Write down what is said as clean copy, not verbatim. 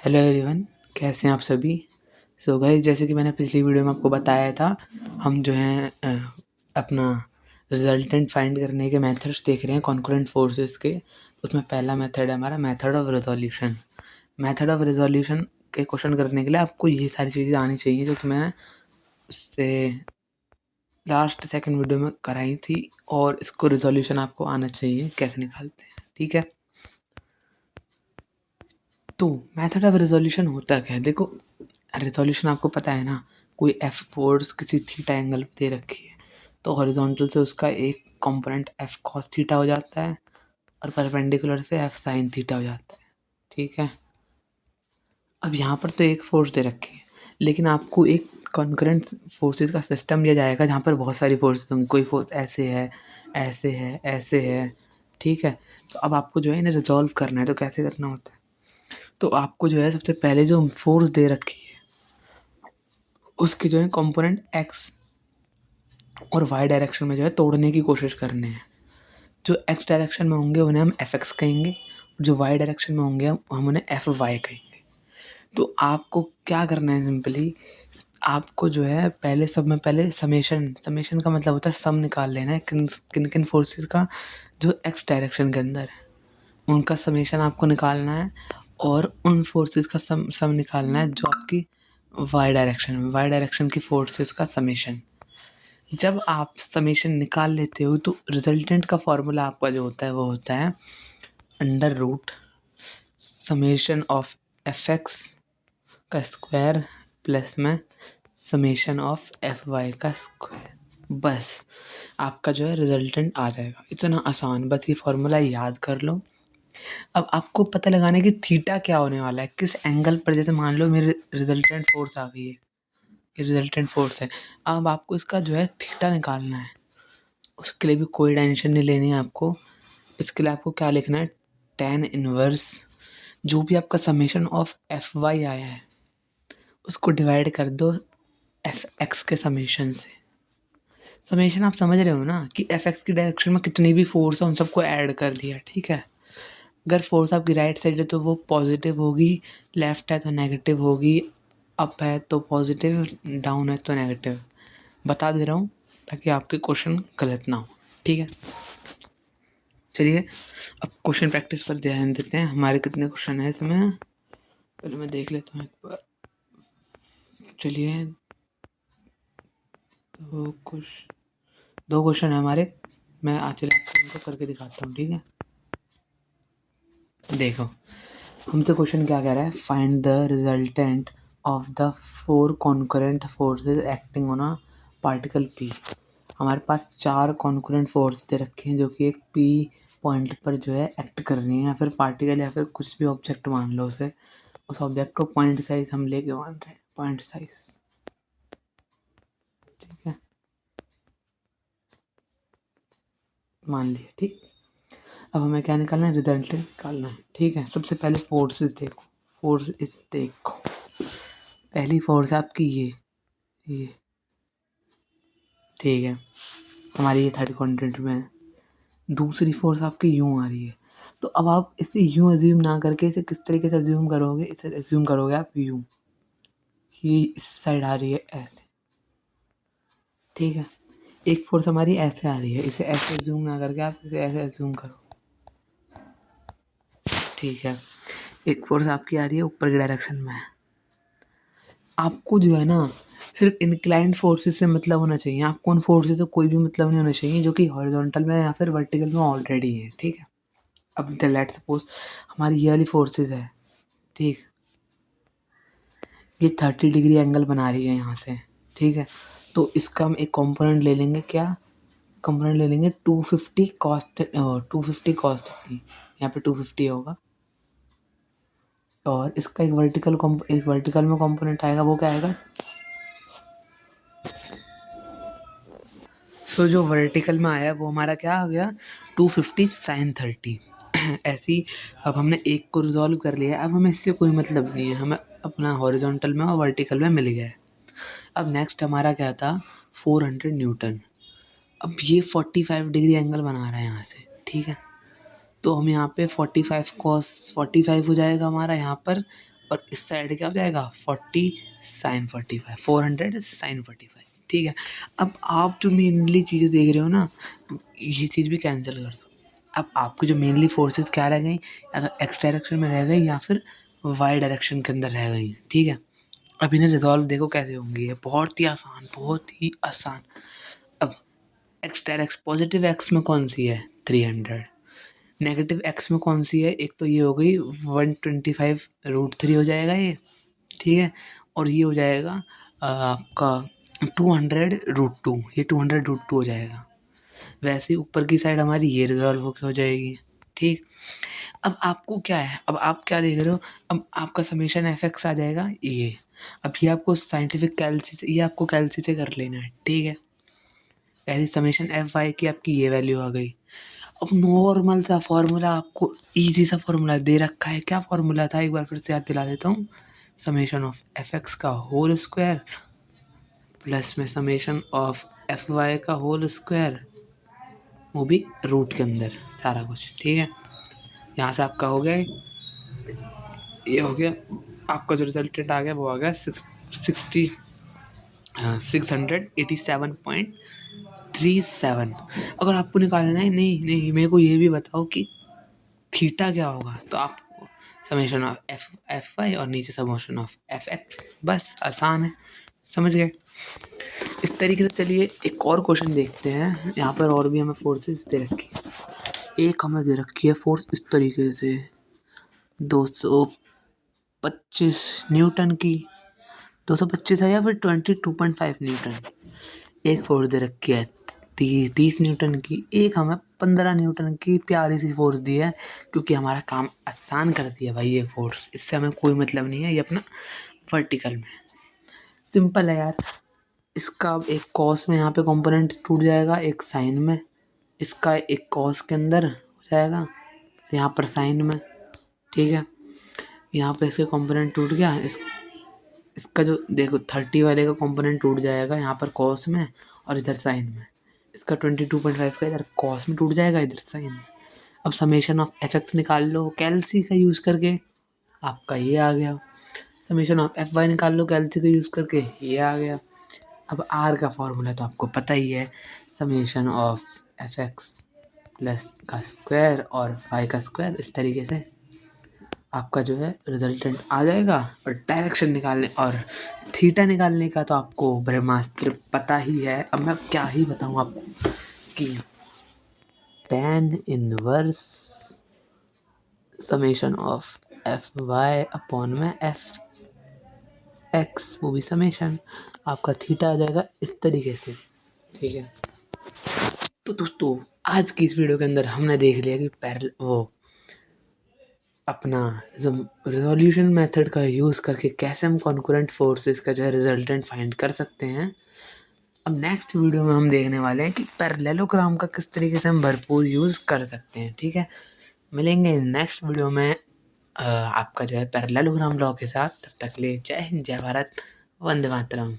Hello everyone, कैसे हैं आप सभी। सो गाइस, जैसे कि मैंने पिछली वीडियो में आपको बताया था, हम जो हैं अपना रिजल्टेंट फाइंड करने के मेथड्स देख रहे हैं कॉन्करेंट फोर्सेस के। उसमें पहला मेथड है हमारा method of resolution. Method of resolution के क्वेश्चन करने के लिए आपको ये सारी चीज़ें आनी चाहिए जो कि मैंने उससे लास्ट सेकंड वीडियो में कराई थी, और इसको रिजोल्यूशन आपको आना चाहिए कैसे निकालते हैं, ठीक है। तो मेथड ऑफ रिजोल्यूशन होता क्या है, देखो रिजोल्यूशन आपको पता है ना, कोई एफ फोर्स किसी थीटा एंगल पे दे रखी है, तो हॉरिजॉन्टल से उसका एक कंपोनेंट एफ कॉस थीटा हो जाता है और परपेंडिकुलर से एफ साइन थीटा हो जाता है, ठीक है। अब यहाँ पर तो एक फोर्स दे रखी है, लेकिन आपको एक कॉन्करेंट फोर्सेस का सिस्टम दिया जाएगा जहाँ पर बहुत सारी फोर्सेस होंगी। कोई फोर्स ऐसे है, ऐसे है, ऐसे है, ठीक है। तो अब आपको जो है इन्हें रिजॉल्व करना है, तो कैसे करना होता है, तो आपको जो है सबसे पहले जो फोर्स दे रखी है उसके जो है कंपोनेंट एक्स और वाई डायरेक्शन में जो है तोड़ने की कोशिश करने हैं। जो एक्स डायरेक्शन में होंगे उन्हें हम एफ एक्स कहेंगे, और जो वाई डायरेक्शन में होंगे हम उन्हें एफ वाई कहेंगे। तो आपको क्या करना है, सिंपली आपको जो है पहले समेशन का मतलब होता है सम निकाल लेना है किन किन किन फोर्सेस का जो एक्स डायरेक्शन के अंदर है, उनका समेशन आपको निकालना है, और उन फोर्सेस का सम निकालना है जो आपकी वाई डायरेक्शन की फोर्सेस का समेशन। जब आप समेशन निकाल लेते हो तो रिजल्टेंट का फॉर्मूला आपका जो होता है वो होता है under root summation of f x का स्क्वायर प्लस में समेशन ऑफ एफ वाई का स्क्वायर। बस आपका जो है रिजल्टेंट आ जाएगा। इतना आसान, बस ये फॉर्मूला याद कर लो। अब आपको पता लगाना है कि थीटा क्या होने वाला है, किस एंगल पर। जैसे मान लो मेरे रिजल्टेंट फोर्स आ गई है, ये रिजल्टेंट फोर्स है। अब आपको इसका जो है थीटा निकालना है। उसके लिए भी कोई टेंशन नहीं लेनी है आपको। इसके लिए आपको क्या लिखना है, tan इनवर्स जो भी आपका समेशन ऑफ एफ वाई आया है उसको डिवाइड कर दो एफ एक्स के समेशन से। समेशन आप समझ रहे हो ना कि एफ एक्स की डायरेक्शन में कितनी भी फोर्स है उन सबको ऐड कर दिया, ठीक है। अगर फोर्स आपकी राइट साइड है तो वो पॉजिटिव होगी, लेफ्ट है तो नेगेटिव होगी, अप है तो पॉजिटिव, डाउन है तो नेगेटिव। बता दे रहा हूँ ताकि आपके क्वेश्चन गलत ना हो, ठीक है। चलिए अब क्वेश्चन प्रैक्टिस पर ध्यान देते हैं। हमारे कितने क्वेश्चन हैं इसमें, पहले मैं देख लेता हूँ एक बार। चलिए दो क्वेश्चन है हमारे। मैं चलिए आपको इनको करके दिखाता हूँ, ठीक है। देखो हमसे क्वेश्चन क्या कह रहा है, find the resultant of the 4 concurrent forces acting on a particle P. हमारे पास 4 कॉन्करेंट फोर्स दे रखे हैं जो कि एक पी पॉइंट पर जो है एक्ट कर रही हैं, या फिर पार्टिकल या फिर कुछ भी ऑब्जेक्ट मान लो उसे। उस ऑब्जेक्ट को पॉइंट साइज हम लेके मान रहे हैं, पॉइंट साइज, ठीक है, मान लिया, ठीक। अब हमें क्या निकालना है, रिजल्टेंट निकालना है, ठीक है। सबसे पहले फोर्सेस देखो, पहली फोर्स है आपकी ये, ठीक है, हमारी ये 30 क्वाड्रेंट में है। दूसरी फोर्स आपकी यूं आ रही है, तो अब आप इसे यूं अज्यूम ना करके इसे किस तरीके से अज्यूम करोगे, इसे अज्यूम करोगे आप यूं, ये इस साइड आ रही है ऐसे, ठीक है। एक फोर्स हमारी ऐसे आ रही है, इसे ऐसे अज्यूम ना करके आप इसे ऐसे अज्यूम करो, ठीक है। एक फोर्स आपकी आ रही है ऊपर की डायरेक्शन में। आपको जो है ना सिर्फ इंक्लाइंड फोर्सेस से मतलब होना चाहिए, आपको उन फोर्सेस से कोई भी मतलब नहीं होना चाहिए जो कि हॉरिजॉन्टल में या फिर वर्टिकल में ऑलरेडी है, ठीक है। अब लेट सपोज हमारी ये वाली फोर्सेस है, ठीक, ये 30 डिग्री एंगल बना रही है यहाँ से, ठीक है। तो इसका हम एक कंपोनेंट ले लेंगे, क्या कंपोनेंट ले लेंगे 250 कॉस्ट, 250 कॉस्ट, यहाँ पे 250 होगा। और इसका एक वर्टिकल में कंपोनेंट आएगा, वो क्या आएगा, सो जो वर्टिकल में आया वो हमारा क्या आ गया, 250 साइन 30। ऐसे ही अब हमने एक को रिजॉल्व कर लिया। अब हमें इससे कोई मतलब नहीं है, हमें अपना हॉरिजॉन्टल में और वर्टिकल में मिल गया है। अब नेक्स्ट हमारा क्या था, 400 न्यूटन। अब ये 45 डिग्री एंगल बना रहा है यहाँ से, ठीक है। तो हम यहाँ पे 45 कॉस 45 हो जाएगा हमारा यहाँ पर, और इस साइड क्या हो जाएगा 40 साइन 45, 400 साइन 45, ठीक है। अब आप जो मेनली चीज़ें देख रहे हो ना, ये चीज़ भी कैंसिल कर दो। अब आपकी जो मेनली फोर्सेस क्या रह गई, या तो एक्स डायरेक्शन में रह गई या फिर वाई डायरेक्शन के अंदर रह गई, ठीक है। अब इन्हें रिजॉल्व देखो कैसे होंगी, ये बहुत ही आसान, बहुत ही आसान। अब एक्स डायरेक्शन पॉजिटिव एक्स में कौन सी है 300, नेगेटिव एक्स में कौन सी है, एक तो ये हो गई 125√3 हो जाएगा ये, ठीक है। और ये हो जाएगा आपका 200√2, ये 200√2 हो जाएगा। वैसे ही ऊपर की साइड हमारी ये रिजॉल्व होके हो जाएगी, ठीक। अब आपको क्या है, अब आप क्या देख रहे हो, अब आपका समेशन एफ एक्स आ जाएगा ये। अब ये आपको साइंटिफिक कैलसी से, ये आपको कैलसी से कर लेना है, ठीक है। ऐसी समेशन एफ वाई की आपकी ये वैल्यू आ गई। अब नॉर्मल सा फॉर्मूला, आपको इजी सा फॉर्मूला दे रखा है। क्या फॉर्मूला था, एक बार फिर से याद दिला देता हूँ। समेशन ऑफ एफ एक्स का होल स्क्वायर प्लस में समेशन ऑफ एफ वाई का होल स्क्वायर, वो भी रूट के अंदर सारा कुछ, ठीक है। यहाँ से आपका हो गया, ये हो गया आपका जो रिजल्टेंट आ गया, वो आ गया 687.37। अगर आपको निकालना है, नहीं नहीं मेरे को ये भी बताओ कि थीटा क्या होगा, तो आप समेशन ऑफ एफ वाई और नीचे समेशन ऑफ एफ एक्स, बस आसान है, समझ गए। इस तरीके से चलिए एक और क्वेश्चन देखते हैं। यहाँ पर और भी हमें फोर्सेस दे रखी है। एक हमें दे रखी है फोर्स इस तरीके से 225 न्यूटन की, 225 है या फिर 22.5 न्यूटन। एक फोर्स दे रखी है 30 न्यूटन की। एक हमें 15 न्यूटन की प्यारी सी फोर्स दी है, क्योंकि हमारा काम आसान कर दिया भाई ये फोर्स, इससे हमें कोई मतलब नहीं है, ये अपना वर्टिकल में सिंपल है यार। इसका एक कॉस में यहाँ पे कंपोनेंट टूट जाएगा, एक साइन में, इसका एक कॉस के अंदर हो जाएगा, यहाँ पर साइन में, ठीक है। यहाँ पे इसके कंपोनेंट टूट गया, इसका जो देखो 30 वाले का कंपोनेंट टूट जाएगा यहाँ पर कॉस में और इधर साइन में। इसका 22.5 का इधर कॉस में टूट जाएगा, इधर साइन में। अब समेशन ऑफ एफ एक्स निकाल लो कैलसी का यूज़ करके, आपका ये आ गया। समेशन ऑफ एफ वाई निकाल लो कैलसी का यूज़ करके, ये आ गया। अब आर का फॉर्मूला तो आपको पता ही है, summation of f x plus का स्क्वायर और वाई का स्क्वायर। इस तरीके से आपका जो है रिजल्टेंट आ जाएगा। और डायरेक्शन निकालने और थीटा निकालने का तो आपको ब्रह्मास्त्र पता ही है। अब मैं क्या ही बताऊँ आपको कि tan inverse summation of f y upon में एफ एक्स, वो भी समेशन, आपका थीटा आ जाएगा इस तरीके से, ठीक है। तो दोस्तों आज की इस वीडियो के अंदर हमने देख लिया कि वो अपना रिजोल्यूशन मेथड का यूज़ करके कैसे हम कॉन्करेंट फोर्सेस का जो है रिजल्टेंट फाइंड कर सकते हैं। अब नेक्स्ट वीडियो में हम देखने वाले हैं कि पैरेललोग्राम का किस तरीके से हम भरपूर यूज़ कर सकते हैं, ठीक है। मिलेंगे नेक्स्ट वीडियो में आपका जो है पैरेललोग्राम लॉ के साथ। तब तक के लिए जय हिंद, जय भारत, वंदे मातरम।